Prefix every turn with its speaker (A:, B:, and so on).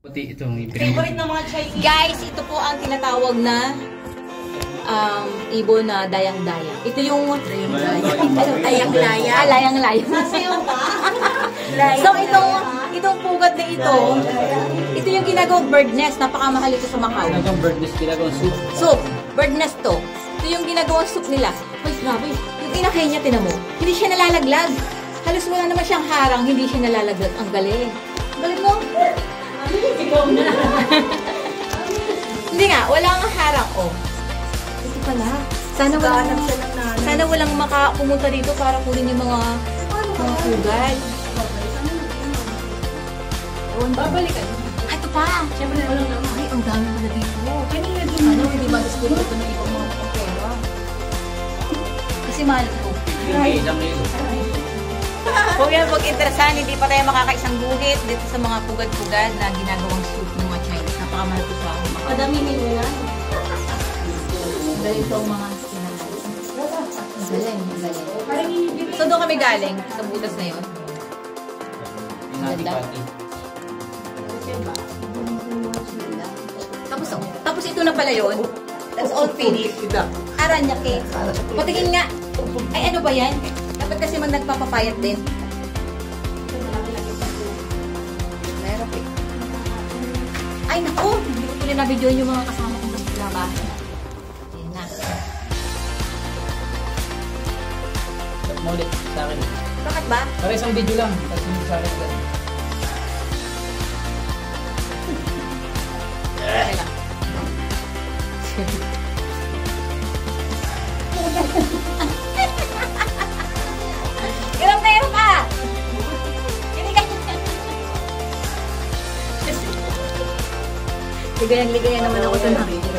A: Puti itong
B: Favorite ng mga Chinese.
C: Guys, ito po ang tinatawag na ibon na dayang-dayang. Ito yung dayang-dayang. Layang-layang.
B: Masayaw ba?
C: So, itong pugat na ito yung ginagawang bird nest. Napakamahal ito sa Macau.
A: Ginagawang bird nest, ginagawang soup.
C: Soup. Bird nest to. Ito yung ginagawang soup nila. Ay, grabe. Yung inakay niya, tinan mo. Hindi siya nalalaglag. Halos wala naman siyang harang. Hindi siya nalalaglag. Ang galing. Galing mo?
B: Ikaw na.
C: Hindi nga. Wala nga harang. Oh. Ito pala. Sana walang makapumunta dito para kunin yung mga pugat.
B: Babalikan.
C: Ay, ito pa.
B: Siyempre, walang naman.
C: Ay, ang dami pala dito.
B: Kanina din.
C: Ano, hindi ba gusto ko ito na ibang mga pera? Kasi mahal ito.
A: Hindi lang yun.
C: Kung yan pag-interesan, hindi pa tayo makakaisang guhit dito sa mga pugad-pugad na ginagawang soup ng mga Chinese. Napakamahal ito sa ako.
B: Padaminin mo yan.
C: Galing itong mga sinasal. Galing, galing.
B: Parang inibigay.
C: So, doon kami galing sa butas na yun.
A: Pinati-pati.
C: Tapos ito na pala yun. That's all finished. Aranyake. Patingin nga. Ay, ano ba yan? Dapat kasi nagpapapayat din. Meron pa. Ay, naku! Hindi ko tuloy na-video yung mga kasama kong labahan. Ayan na.
A: Stop mo ulit sa akin.
C: Bakit ba?
A: Para isang video lang. Tapos yung sa akin.
C: Okay lang. Hirap na hirap ka! Hindi ka... Ligayang-ligaya naman ako sa nakita.